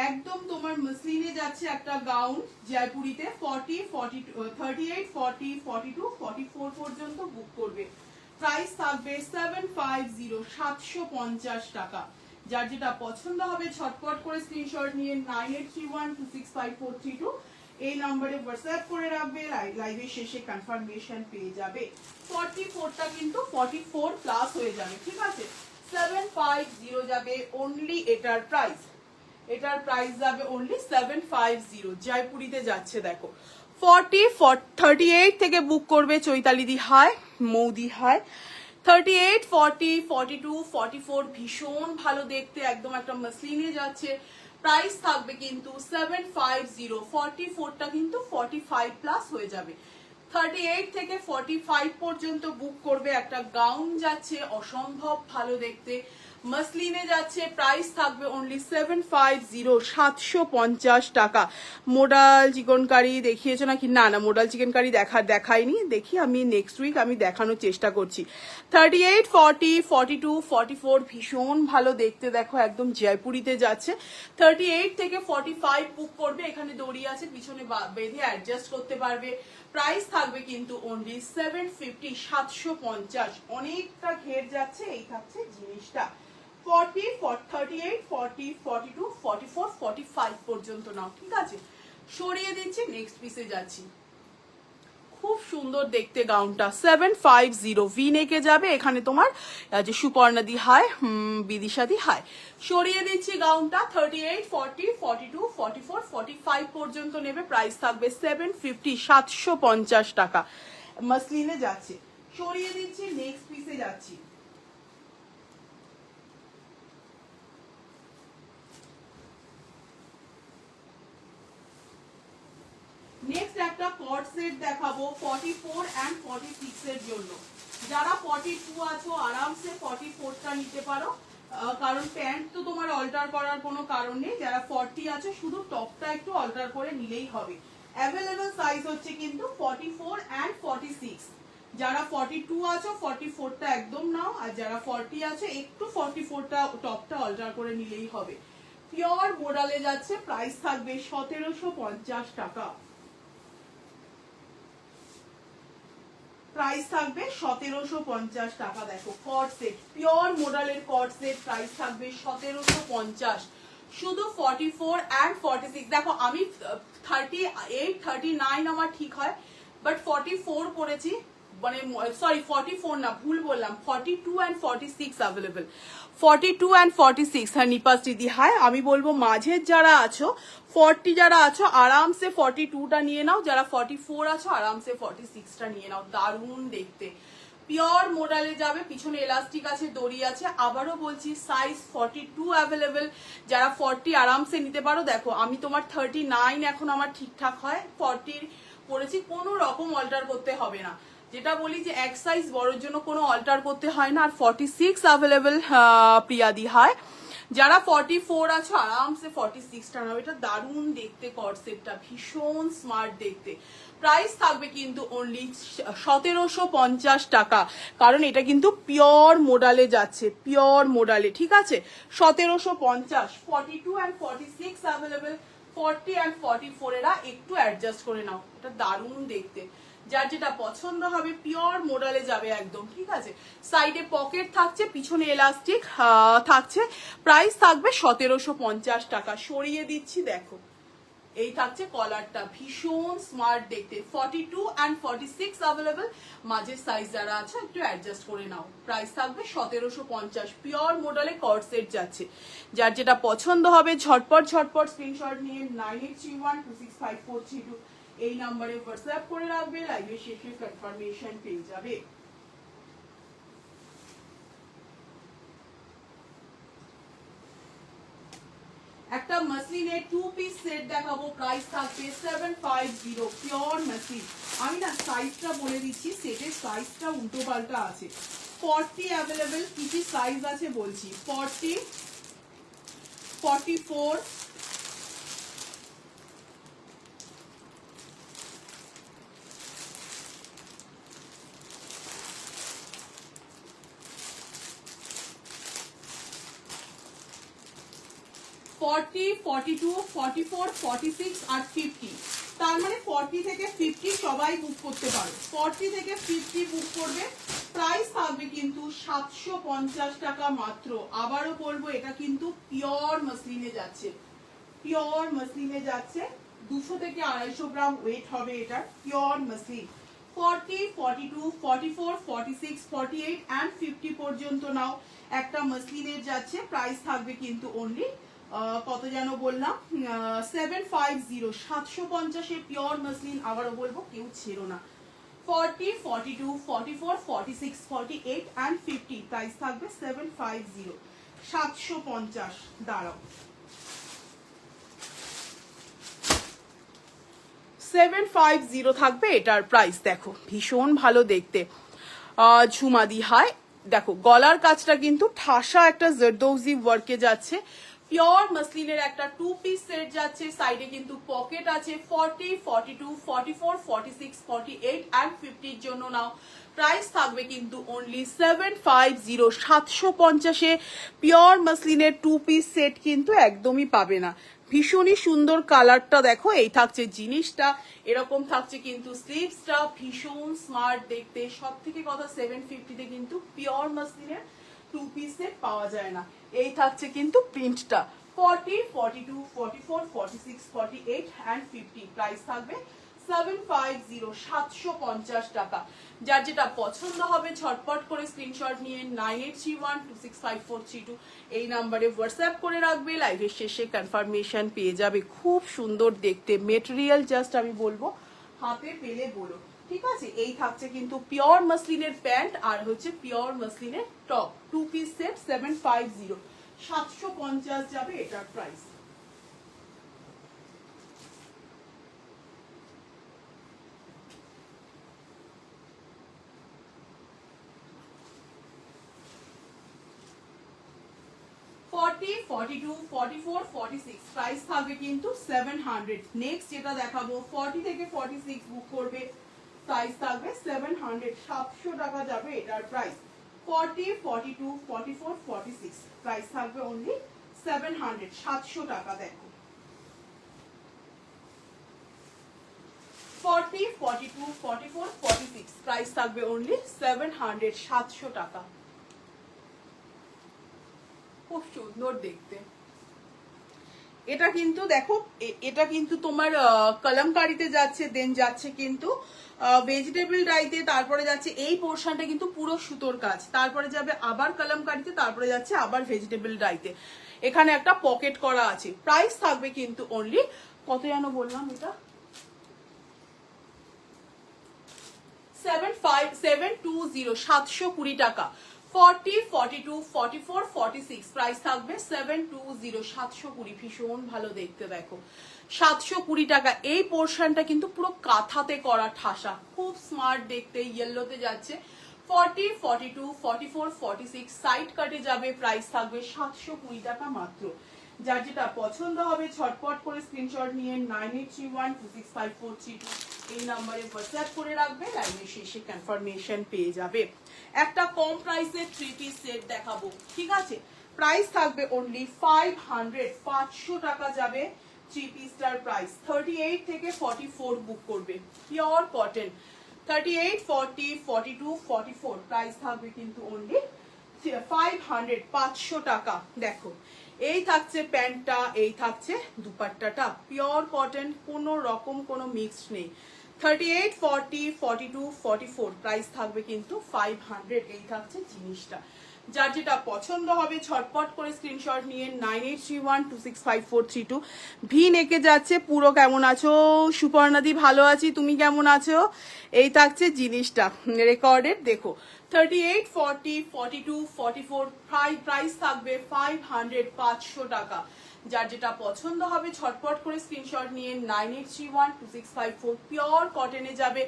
একদম তোমার মসলিনে যাচ্ছে একটা গাউন জয়পুরিতে, 40, 38, 40, 42, 44 পর্যন্ত বুক করবে, প্রাইস থাকবে 750, 750 টাকা। যার যেটা পছন্দ হবে ঝটপট করে স্ক্রিনশট নিয়ে 9831265432 এই নম্বরে হোয়াটসঅ্যাপ করে রাখবে, লাইভের শেষে কনফার্মেশন পেয়ে যাবে। 44টা কিন্তু 44 প্লাস হয়ে যাবে, ঠিক আছে। 750 যাবে অনলি এটার প্রাইস, এটার প্রাইস যাবে অনলি 750, জয়পুরিতে যাচ্ছে দেখো। 38 থেকে বুক করবে চৈতালি দি হাই, মৌদি হাই। 38, 40, 42, 44 ভীষণ ভালো দেখতে, একদম একটা মসলিনে যাচ্ছে, প্রাইস থাকবে কিন্তু 750। 44টা কিন্তু 45 প্লাস হয়ে যাবে। 38 থেকে 45 পর্যন্ত বুক করবে, একটা গাউন যাচ্ছে অসম্ভব ভালো দেখতে, মসলিনে যাচ্ছে, প্রাইস থাকবে অনলি 750, 750 টাকা। মোডাল চিকেন কারি দেখিয়েছো নাকি? না না, মোডাল চিকেন কারি দেখাইনি, দেখি আমি নেক্সট উইক আমি দেখানোর চেষ্টা করছি। 38, 40, 42, 44 ভীষণ ভালো দেখতে, দেখো একদম জয়পুরিতে যাচ্ছে। 38 থেকে 45 বুক করবে, এখানে দড়ি আছে পিছনে বেঁধে অ্যাডজাস্ট করতে পারবে, প্রাইস থাকবে কিন্তু অনলি 750, 750। অনেকটা ঘের যাচ্ছে, এই থাকছে জিনিসটা। 40, 38, 40, 42, 44, 45 পর্যন্ত নাও, ঠিক আছে। সরিয়ে দিচ্ছি, নেক্সট পিসে যাচ্ছি। খুব সুন্দর দেখতে গাউনটা, 750 ভি নেকে যাবে, এখানে তোমার যে সুপর্ণা দি হাই, বিদিশা দি হাই। সরিয়ে দিচ্ছি গাউনটা। 38, 40, 42, 44, 45 পর্যন্ত নেবে, প্রাইস থাকবে 750, 750 টাকা। মসলিনে যাচ্ছে, সরিয়ে দিচ্ছি, নেক্সট পিসে যাচ্ছি। নেক্সট একটা কট সেট দেখাবো 44 এন্ড 46 এর জন্য। যারা 42 আছো আরামসে 44টা নিতে পারো, কারণ প্যান্ট তো তোমার অল্টার করার কোনো কারণ নেই। যারা 40 আছো শুধু টপটা একটু অল্টার করে নিলেই হবে। অ্যাভেলেবল সাইজ হচ্ছে কিন্তু 44 এন্ড 46। যারা 42 আছো 44টা একদম নাও, আর যারা 40 আছো একটু 44টা টপটা অল্টার করে নিলেই হবে। পিওর মোডালে যাচ্ছে, প্রাইস থাকবে 1750 টাকা। প্রাইস থাকবে 1750 টাকা। দেখো কট সেট, পিওর মোডালের কট সেট, প্রাইস থাকবে 1750। শুধু 44 এন্ড 46। দেখো আমি 38, 39 আমার ঠিক হয়, বাট 44 পরেছি, মানে সরি 44 না, ভুল বললাম, 42 এন্ড 46 অ্যাভেলেবল। 42 এন্ড 46। হ্যাঁ নিপাস দিদি হাই। আমি বলবো মাঝের যারা আছো 40 যারা আছো আরামসে 42টা নিয়ে নাও, যারা 44 আছো আরামসে 46টা নিয়ে নাও, দারুণ দেখতে। পিওর মোডালে যাবে, পিছনে এলাস্টিক আছে, দড়ি আছে। আবারও বলছি সাইজ 42 অ্যাভেলেবেল, যারা 40 আরামসে নিতে পারো। দেখো আমি তোমার 39 এখন আমার ঠিকঠাক হয়, 40 পরেছি, কোনো রকম অল্টার করতে হবে না। যেটা বলি যে এক সাইজ বড়র জন্য কোনো অল্টার করতে হয় না। আর 46 অ্যাভেলেবেল প্রিয়াদি হয়। যারা 44 আছো আরামসে 46টা নাও, এটা দারুণ দেখতে কট সেটটা, ভীষণ স্মার্ট দেখতে। প্রাইস থাকবে কিন্তু অনলি 1750 টাকা, কারণ এটা কিন্তু পিওর মোডালে যাচ্ছে, পিওর মোডালে, ঠিক আছে। 1750। 42 এন্ড 46 অ্যাভেলেবেল, 40 এন্ড 44 এরা একটু অ্যাডজাস্ট করে নাও, এটা দারুণ দেখতে। যার যেটা পছন্দ হবে পিওর মোডালে যাবে একদম, ঠিক আছে। সাইডে পকেট থাকছে, পিছনে এলাস্টিক থাকছে, প্রাইস থাকবে 1750 টাকা। সরিয়ে দিচ্ছি, দেখো এই থাকছে কলারটা, ভীষণ স্মার্ট দেখতে। 42 এন্ড 46 অ্যাভেলেবল, মাঝের সাইজ যারা আছে একটু অ্যাডজাস্ট করে নাও। প্রাইস থাকবে 1750। পিওর মোডালে কট সেট যাচ্ছে, যার যেটা পছন্দ হবে ঝটপট ঝটপট স্ক্রিনশট নিয়ে 9831265432 এই নাম্বারে হোয়াটসঅ্যাপ করে রাখবে, লাইভের শেষে কনফার্মেশন পেয়ে যাবে। একটা মসলিনের 2 পিস সেট দেখাবো, প্রাইস থাকবে 750, পিওর মসলিন। আমি না সাইজটা বলে দিচ্ছি, সেটের সাইজটা উল্টো পাল্টা আছে। 40 অ্যাভেলেবেল, কি কি সাইজ আছে বলছি। 40, 44, 40, 42, 44, 46 আর 50, তার মানে 40 থেকে 50 সবাই বুক করতে পারো। 40 থেকে 50 বুক করবে, প্রাইস থাকবে কিন্তু 750 টাকা মাত্র। আবারও বলবো এটা কিন্তু পিওর মসলিনে যাচ্ছে, পিওর মসলিনে যাচ্ছে। 200 থেকে 250 গ্রাম ওয়েট হবে এটা, পিওর মসলিন। 40, 42, 44, 46, 48 and 50 পর্যন্ত নাও, একটা মসলিনের যাচ্ছে। প্রাইস থাকবে কিন্তু অনলি কত যেন বললাম, 750, 750 পিওর মসলিন। আবারও বলবো কেউ ছেড়ো না। 40, 42, 44, 46, 48 and 50, প্রাইস থাকবে 750, 750। দাঁড়াও, 750 থাকবে এটার প্রাইস। দেখো ভীষণ ভালো দেখতে, ঝুমাদি হাই। দেখো গলার কাজটা কিন্তু ঠাসা একটা জরদৌজি ওয়ার্কে যাচ্ছে, পিওর মসলিনের একটা 2 পিস সেট যাচ্ছে। সাইডে কিন্তু পকেট আছে। 40, 42, 44, 46, 48 and 50 এর জন্য নাও, প্রাইস থাকবে কিন্তু অনলি 750, 750। পিওর মসলিনের 2 পিস সেট কিন্তু একদমই পাবে না। ভীষণই সুন্দর কালারটা দেখো, এই থাকছে জিনিসটা, এরকম থাকছে কিন্তু স্লিভসটা, ভীষণ স্মার্ট দেখতে। সব থেকে কথা 750 কিন্তু পিওর মসলিনের 2 পিস সেট পাওয়া যায় না। এই থাকছে কিন্তু প্রিন্টটা। 40, 42, 44, 46, 48 and 50, প্রাইস থাকবে 750, 750 টাকা। যার যেটা পছন্দ হবে ঝটপট করে স্ক্রিনশট নিয়ে 9831265432 এই নাম্বারে হোয়াটসঅ্যাপ করে রাখবে। লাইভের শেষে কনফার্মেশন পেয়ে যাবে। খুব সুন্দর দেখতে মেটেরিয়াল, জাস্ট আমি বলবো হাতে পেলে বলো, ঠিক আছে। এই থাকছে কিন্তু পিওর মসলিনের প্যান্ট আর হচ্ছে পিওর মসলিনের টপ, 2 পিস সেট 750, 750 যাবে এটার প্রাইস। $40, $42, $44, $46, প্রাইস থাকবে কিন্তু 700। নেক্সট যেটা দেখাবো 40 থেকে 46 বুক করবে, প্রাইস থাকবে 700, 700 টাকা যাবে এটার প্রাইস। 40, 42, 44, 46, প্রাইস থাকবে অনলি 700, 700 টাকা। দেখো 40, 42, 44, 46, প্রাইস থাকবে অনলি 700, 700 টাকা। খুব সুন্দর দেখতে এটা কিন্তু। দেখো এটা কিন্তু তোমার কলমকারিতে যাচ্ছে, দেন যাচ্ছে কিন্তু ভেজিটেবল ডাইতে, তারপরে যাচ্ছে এই পোর্শনটা কিন্তু পুরো সুতোর কাজ, তারপরে যাবে আবার কলমকারিতে, তারপরে যাচ্ছে আবার ভেজিটেবল ডাইতে। এখানে একটা পকেট করা আছে। প্রাইস থাকবে কিন্তু অনলি কত যেন বললাম, এটা 720, 720 টাকা। 40, 42, 44, 46, প্রাইস থাকবে 720, 720। ভীষণ ভালো দেখতে দেখো, 720 টাকা। এই পোর্শনটা কিন্তু পুরো কাঁথাতে করা ঠাসা, খুব স্মার্ট দেখতে, ইয়েলোতে যাচ্ছে। 40, 42, 44, 46 সাইড কাটে যাবে, প্রাইস থাকবে 720 টাকা মাত্র। যার যেটা পছন্দ হবে ঝটপট করে স্ক্রিনশট নিয়ে 9831265432 এই নাম্বারে হোয়াটসঅ্যাপ করে রাখবে। লাইনের শেষে কনফার্মেশন পেয়ে যাবে। একটা কম প্রাইসের 3 পিস সেট দেখাবো, ঠিক আছে। প্রাইস থাকবে অনলি 500, 500 টাকা যাবে 3 পিসটার প্রাইস। 38 থেকে 44 বুক করবে, পিওর কটন। 38, 40, 42, 44, প্রাইস থাকবে কিন্তু অনলি 500, 500 টাকা। দেখো এই থাকছে প্যান্টটা, এই থাকছে দুপাট্টাটা, পিওর কটন, কোনো রকম কোনো মিক্সড নেই। 38, 40, 42, 44, প্রাইস থাকবে কিন্তু 500। এই থাকছে জিনিসটা। যার যেটা পছন্দ হবে ঝটপট করে স্ক্রিনশট নিয়ে 9831265432 ভি নেকে যাচ্ছে পুরো। কেমন আছো সুপর্ণাদি? ভালো আছি, তুমি কেমন আছো? এই থাকছে জিনিসটা রেকর্ডেড। দেখো 38, 40, 42, 44, প্রাইস থাকবে 500, 500 টাকা। যার যেটা পছন্দ হবে ঝটপট করে স্ক্রিনশট নিয়ে 98312654 পিওর কটনে যাবে।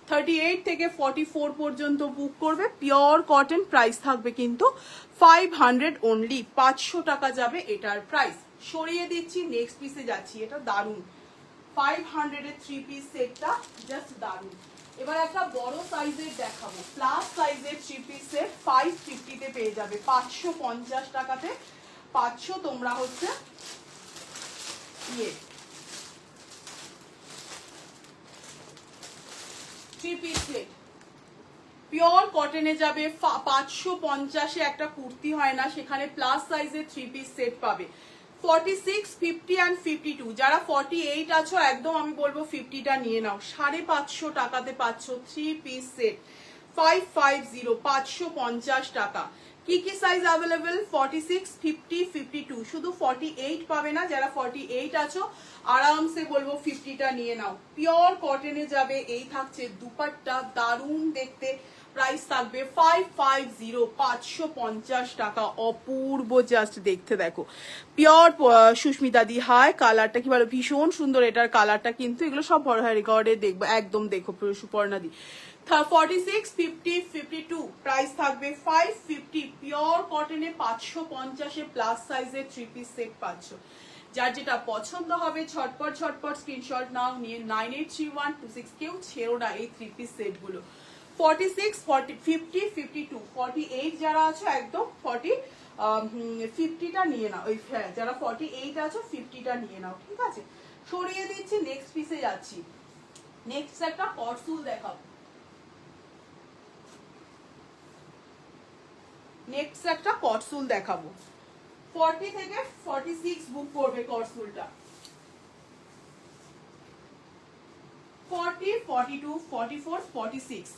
38 থেকে 44 পর্যন্ত বুক করবে, পিওর কটন। প্রাইস থাকবে কিন্তু 500 অনলি, 500 টাকা যাবে এটার প্রাইস। সরিয়ে দিচ্ছি, নেক্সট পিসে যাচ্ছি। এটা দারুণ, 500 এর 3 পিস সেটটা জাস্ট দারুণ। এবার একটা বড় সাইজের দেখাবো, প্লাস সাইজের 3 পিস সেট 550 তে পেয়ে যাবে, 550 টাকাতে পাচ্ছ তোমরা হচ্ছে ইয়ে 3 পিস সেট। পিওর কটনে যাবে, 550-এ একটা কুর্তি হয় না, সেখানে প্লাস সাইজের 3 পিস সেট পাবে। 46, 50 and 52, যারা 48 আছো একদম আমি বলবো 50টা নিয়ে নাও। 550 টাকাতে পাচ্ছ 3 পিস সেট, 550, 550 টাকা। কি কি সাইজ অ্যাভেলেবেল? 46, 50, 52, শুধু 48 পাবে না। যারা 48 আছো আরামসে বলবো 50টা নিয়ে নাও। পিওর কটনে যাবে, এই থাকছে দুপাট্টা, দারুণ দেখতে। প্রাইস থাকবে 550, 550 টাকা, অপূর্ব জাস্ট দেখতে দেখো। পিওর সুস্মিতা দি, হাই কালারটা কি ভালো, ভীষণ সুন্দর এটার কালারটা কিন্তু। এগুলো সব বড় হয় রেকর্ডে দেখবো, একদম দেখো সুপর্ণা দি। 46, 50, 52, প্রাইস থাকবে 550। পিওর কটনে 550-এ প্লাস সাইজের 3 পিস সেট পাচ্ছ। যার যেটা পছন্দ হবে ঝটপট ঝটপট স্ক্রিনশট নাও, নিয়ে 983126, কেউ ছেড়ো না এই 3 পিস সেট গুলো। 46, 40, 50, 52, 48 যারা আছো একদম 50টা নিয়ে নাও। ওই হ্যাঁ, যারা 48 আছো 50টা নিয়ে নাও, ঠিক আছে। সরিয়ে দিচ্ছি, নেক্সট পিসে যাচ্ছি। নেক্সট একটা কটসুল দেখাবো, নেক্সট একটা কটসুল দেখাবো। 40 থেকে 46 বুক করবে কটসুলটা। 40, 42, 44, 46,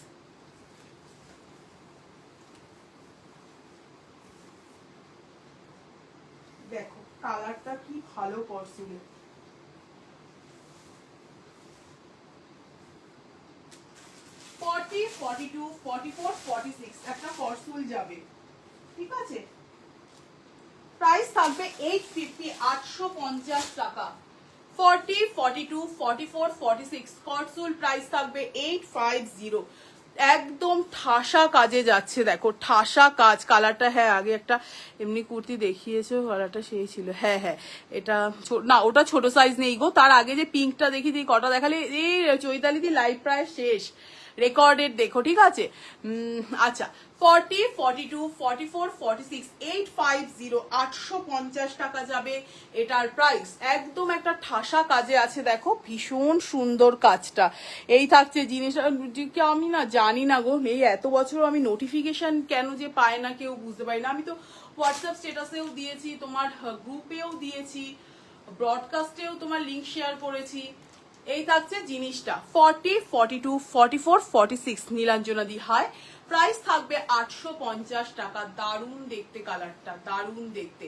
দেখো কালারটা কি ভালো কটসুলের। 40, 42, 44, 46 একটা কটসুল যাবে, ঠিক আছে। প্রাইস থাকবে 850, 850 টাকা। 40, 42, 44, 46 কটসুল প্রাইস থাকবে 850। একদম ঠাসা কাজে যাচ্ছে, দেখো ঠাসা কাজ। কালারটা হ্যাঁ আগে একটা এমনি কুর্তি দেখিয়েছো, কালারটা সেই ছিল। হ্যাঁ হ্যাঁ, এটা না, ওটা ছোট সাইজ নেই গো। তার আগে যে পিঙ্কটা দেখি দিয়ে কটা দেখালে, এই চৈতালি দি লাইভ প্রায় শেষ, রেকর্ডেড দেখো, ঠিক আছে। আচ্ছা, 40, 42, 44, 46, 850, 850 টাকা যাবে এটার প্রাইস। একদম একটা ঠাসা কাজে আছে, দেখো ভীষণ সুন্দর কাজটা। এই থাকছে জিনিসটা, আমি না জানি না গো, এই এত বছর আমি নোটিফিকেশন কেন যে পায় না কেউ বুঝতে পারি না। আমি তো হোয়াটসঅ্যাপ স্ট্যাটাসেও দিয়েছি, তোমার গ্রুপেও দিয়েছি, ব্রডকাস্টেও তোমার লিঙ্ক শেয়ার করেছি। এই থাকছে জিনিসটা 40, 42, 44, 46 নীলাঞ্জনা দি, হাই। প্রাইস থাকবে 850 টাকা। দারুণ দেখতে কালারটা, দারুণ দেখতে।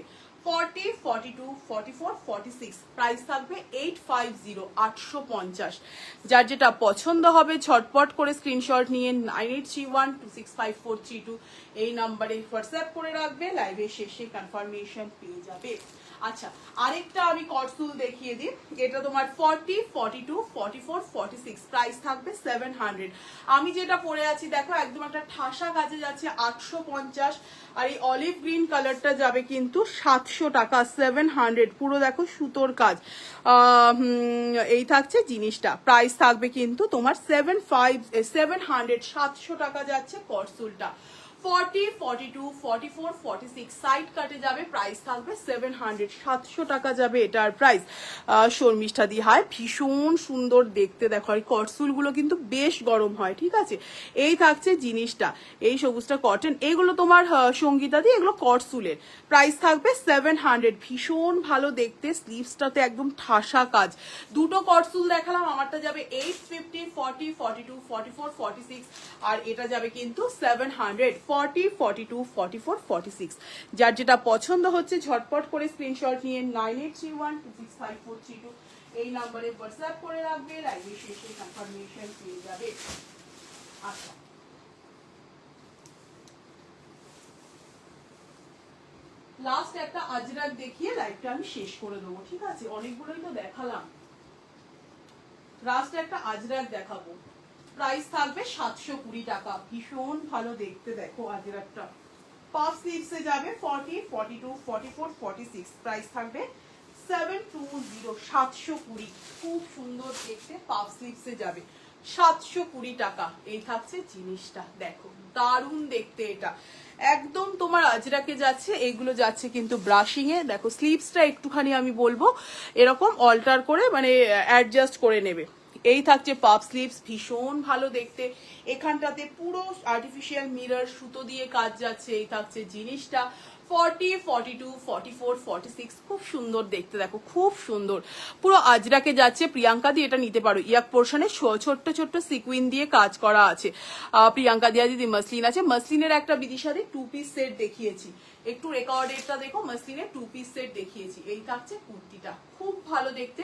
40, 42, 44, 46 প্রাইস থাকবে 850, 850। যার যেটা পছন্দ হবে ঝটপট করে স্ক্রিনশট নিয়ে 9831265432 এই নাম্বারে হোয়াটসঅ্যাপ করে রাখবে, লাইভের শেষে কনফার্মেশন পেয়ে যাবে। আচ্ছা, আরেকটা আমি কটসুল দেখিয়ে দিই। এটা তোমার 40, 42, 44, 46 প্রাইস থাকবে 700। আমি যেটা পরে আছি দেখো একদম একটা ঠাসা কাজে যাচ্ছে 850, আর এই অলিভ গ্রিন কালারটা যাবে কিন্তু 700 টাকা, 700 পুরো দেখো সুতোর কাজ। এই থাকছে জিনিসটা, প্রাইস থাকবে কিন্তু তোমার 700, 700 টাকা যাচ্ছে কটসুলটা। 40, 42, 44, 46 সাইড কাটে যাবে, প্রাইস থাকবে 700, 700 টাকা যাবে এটার প্রাইস। শর্মিষ্ঠা দি, হাই ভীষণ সুন্দর দেখতে, দেখো এই কটসুলগুলো কিন্তু বেশ গরম হয়, ঠিক আছে। এই থাকছে জিনিসটা, এই সবুজটা কটন, এগুলো তোমার সঙ্গীতা দি, এগুলো কটসুলের। প্রাইস থাকবে 700, ভীষণ ভালো দেখতে, স্লিভসটাতে একদম ঠাসা কাজ। দুটো কটসুল দেখালাম, আমারটা যাবে 850, 40, 42, 44, 46, আর এটা যাবে কিন্তু 700, 40, 42, 44, 46। যার যেটা পছন্দ হচ্ছে ঝটপট করে স্ক্রিনশট নিয়ে 9831265432 এই নাম্বারে হোয়াটসঅ্যাপ করে রাখবে, লাইভের শেষে কনফার্মেশন পেয়ে যাবে। আচ্ছা, লাস্ট একটা আজরাক দেখিয়ে লাইভটা আমি শেষ করে দেবো, ঠিক আছে। অনেকগুলোই তো দেখালাম, লাস্ট একটা আজরাক দেখাবো। প্রাইস থাকবে 720 টাকা, ভীষণ ভালো দেখতে, দেখো আজরাকটা। পাফ স্লিভসে যাবে 40, 42, 44, 46 প্রাইস থাকবে 720 720, খুব সুন্দর দেখতে, পাফ স্লিভসে যাবে 720 টাকা। এই থাকছে জিনিসটা, দেখো দারুণ দেখতে, এটা একদম তোমার আজরাকে যাচ্ছে, এইগুলো যাচ্ছে কিন্তু ব্রাশিং এ। দেখো স্লিভসটা একটুখানি আমি বলবো এরকম অল্টার করে মানে অ্যাডজাস্ট করে নেবে। এই থাকছে পাফ স্লিভস, ভীষণ ভালো দেখতে, এখানটাতে পুরো আর্টিফিশিয়াল মিরর সুতো দিয়ে কাজ যাচ্ছে। এই থাকছে জিনিসটা 40, 42, 44, 46, খুব সুন্দর দেখতে, দেখো খুব সুন্দর, পুরো আজরাকে যাচ্ছে। প্রিয়াঙ্কা দিয়ে এটা নিতে পারো, ইয়াক পোর্শনে ছোট্ট ছোট্ট সিকুইন দিয়ে কাজ করা আছে। প্রিয়াঙ্কা দিয়া দিদি মসলিন আছে, মসলিনের একটা বিদিশারে 2 পিস সেট দেখিয়েছি, একটু রেকর্ডেডটা দেখো, মসলিনের 2 পিস সেট দেখিয়েছি। এই থাকছে কুর্তিটা, খুব ভালো দেখতে।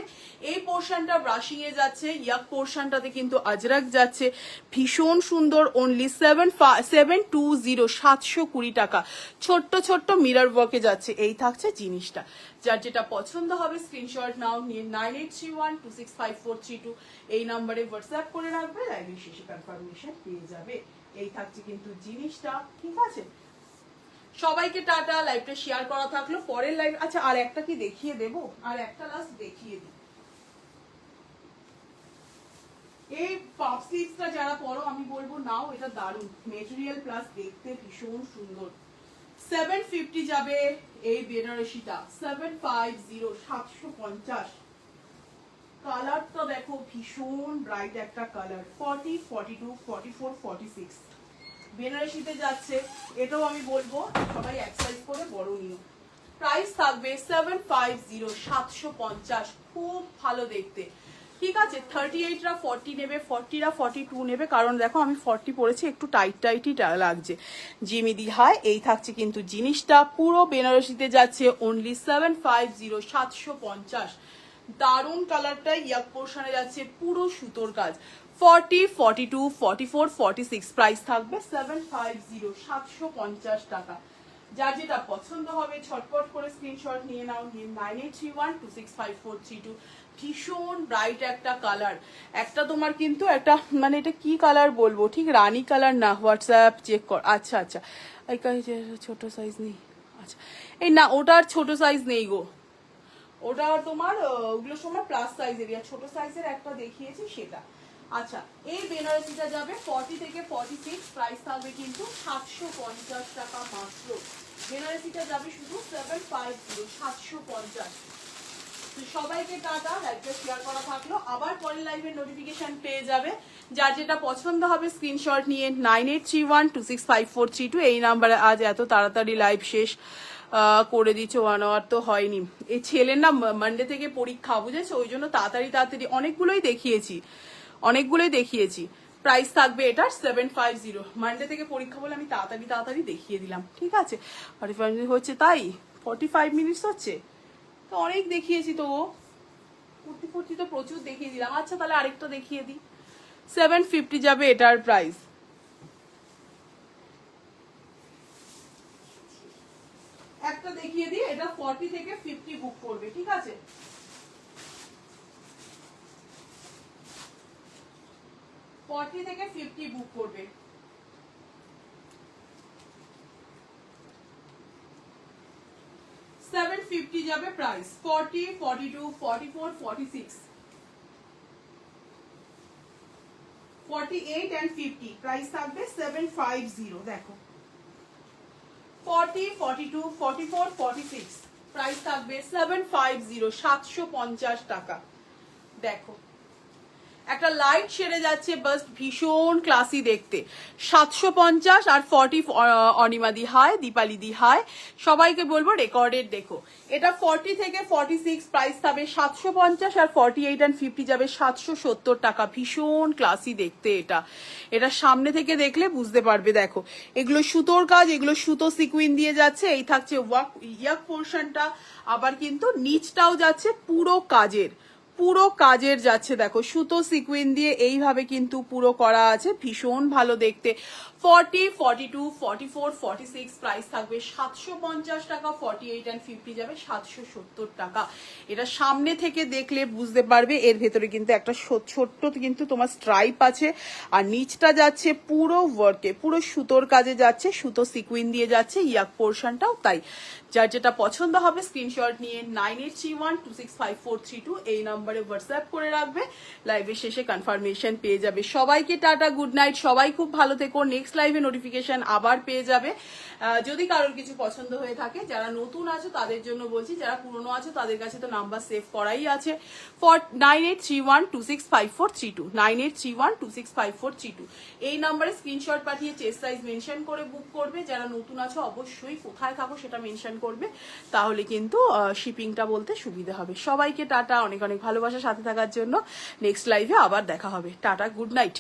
এই পোর্শনটা ব্রাশিং এ যাচ্ছে, ইয়াক পোর্শনটাতে কিন্তু আজরাক যাচ্ছে, ভীষণ সুন্দর। অনলি 720 720 টাকা, ছোট্ট ছোট্ট মিরর ওয়ার্কে যাচ্ছে। এই থাকছে জিনিসটা, যার যেটা পছন্দ হবে স্ক্রিনশট নাও, নিয়ে 9831265432 এই নাম্বারে হোয়াটসঅ্যাপ করে রাখবে, লাইভের শেষে কনফার্মেশন পেয়ে যাবে। এই থাকছে কিন্তু জিনিসটা, ঠিক আছে। সবাইকে টাটা, লাইভটা শেয়ার করা থাকলো, পরের লাইভ। আচ্ছা আর একটা কি দেখিয়ে দেবো, আর একটা লাস্ট দেখিয়ে দিই। এই পাফ স্লিভসটা যারা পরো আমি বলবো নাও, এটা দারুণ মেটেরিয়াল প্লাস দেখতে ভীষণ সুন্দর। 750 যাবে এই বেনারসিটা, 750 750। কালারটা দেখো ভীষণ ব্রাইট একটা কালার, 40, 42, 44, 46 বেনারসিতে যাচ্ছে। এটাও আমি বলবো সবাই এক সাইজ করে বড় নিও। প্রাইস থাকবে 750 750, খুব ভালো দেখতে, ঠিক আছে। 38রা 40 নেবে, 40রা 42 নেবে, কারণ দেখো আমি 40 পরেছি, একটু টাইটই লাগছে। জিমিদি হাই, এই থাকছে কিন্তু জিনিসটা, পুরো বেনারসিতে যাচ্ছে অনলি 750 750। দারুণ কালারটা, ইয়াক পোর্শনে যাচ্ছে পুরো সুতোর কাজ, 40, 42, 44, 46 প্রাইস থাকবে 750 750 টাকা। যার যেটা পছন্দ হবে ছটপট করে স্ক্রিনশট নিয়ে নাও, 9831265432। ভীষণ ব্রাইট একটা কালার, একটা তোমার কিন্তু একটা মানে এটা কি কালার বলবো, ঠিক রানী কালার না, হোয়াটসঅ্যাপ চেক কর। আচ্ছা আচ্ছা, এই ছোট সাইজ নেই, আচ্ছা এই না ওটার ছোট সাইজ নেই গো, ওটা তোমার ওগুলো সময় প্লাস সাইজের, ছোট সাইজের একটা দেখিয়েছি সেটা। আচ্ছা এই বেনারসিটা যাবে 40 থেকে 46, প্রাইস থাকবে কিন্তু 750 টাকা মাত্র। বেনারসিটা যাবে শুধু 750 750। সবাইকে টাটা, লাইভটা শেয়ার করা থাকলো, আবার পরের লাইভের নোটিফিকেশন পেয়ে যাবে। যার যেটা পছন্দ হবে স্ক্রিনশট নিয়ে 9831265432 এই নাম্বারে। আজ এত তাড়াতাড়ি লাইভ শেষ করে দিচ্ছে, 1 আওয়ার তো হয়নি। এই ছেলের না মানডে থেকে পরীক্ষা, বুঝেছো, ওই জন্য তাড়াতাড়ি অনেকগুলোই দেখিয়েছি। প্রাইস থাকবে এটার 750, মানডে থেকে পরীক্ষা বলে আমি তাড়াতাড়ি দেখিয়ে দিলাম, ঠিক আছে। 45 মিনিট হচ্ছে, তাই 45 মিনিটস হচ্ছে তো অনেক দেখিয়েছি, তো কুর্তি তো প্রচুর দেখিয়ে দিলাম। আচ্ছা তাহলে আরেকটা দেখিয়ে দিই, 750 যাবে এটার প্রাইস। একটা দেখিয়ে দিই, এটা 40 থেকে 50 বুক করবে, ঠিক আছে। থেকে 50 বুক করবে। 750 যাবে প্রাইস, 40, 42, 44, 46, 48 and 50 প্রাইস থাকবে 750। দেখো 40, 42, 44, 46 প্রাইস থাকবে 750 750 টাকা। দেখো একটা লাইট শেডে যাচ্ছে, বাস ভীষণ ক্লাসি দেখতে, 750 আর 40 অনিমা দি হাই, দীপালি দি হাই, সবাইকে বলবো রেকর্ডেড দেখো। এটা 40 থেকে 46 প্রাইস থাকবে 750, আর 48 and 50 যাবে 770 টাকা। ভীষণ ক্লাসি দেখতে এটা সামনে থেকে দেখলে বুঝতে পারবে। দেখো এগুলো সুতোর কাজ, এগুলো সুতো সিকুইন দিয়ে যাচ্ছে। এই থাকছে ইয়াক পোর্শনটা, আবার কিন্তু নিচটাও যাচ্ছে পুরো কাজের যাচ্ছে। দেখো সুতো সিকুইন দিয়ে এইভাবে কিন্তু পুরো করা আছে, ভীষণ ভালো দেখতে। 40, 42, 44, 46 প্রাইস থাকবে 750 টাকা, 48 and 50 যাবে 770 টাকা। এটা সামনে থেকে দেখলে বুঝতে পারবে এর ভেতরে কিন্তু একটা ছোট্ট কিন্তু তোমার স্ট্রাইপ আছে, আর নিচটা যাচ্ছে পুরো ওয়ার্কে, পুরো সুতোর কাজে যাচ্ছে, সুতো সিকুইন দিয়ে যাচ্ছে, ইয়াক পোর্শনটাও তাই। যার যেটা পছন্দ হবে স্ক্রিনশট নিয়ে 9831265432 এই নম্বরে হোয়াটসঅ্যাপ করে রাখবে, লাইভের শেষে কনফার্মেশন পেয়ে যাবে। সবাইকে টাটা, গুড নাইট, সবাই খুব ভালো থেকো। নেক্সট লাইভে নোটিফিকেশন আবার পেয়ে যাবে। যদি কারোর কিছু পছন্দ হয়ে থাকে, যারা নতুন আছো তাদের জন্য বলছি, যারা পুরনো আছো তাদের কাছে তো নাম্বার সেভ করাই আছে, 9831265432 9831265432 এই নাম্বারে স্ক্রিনশট পাঠিয়ে চেস্ট সাইজ মেনশন করে বুক করবে। যারা নতুন আছো অবশ্যই কোথায় থাকো সেটা মেনশন করবে, তাহলে কিন্তু শিপিংটা বলতে সুবিধা হবে। সবাইকে টাটা, অনেক অনেক ভালোবাসা সাথে থাকার জন্য। নেক্সট লাইভে আবার দেখা হবে। Tata, good night.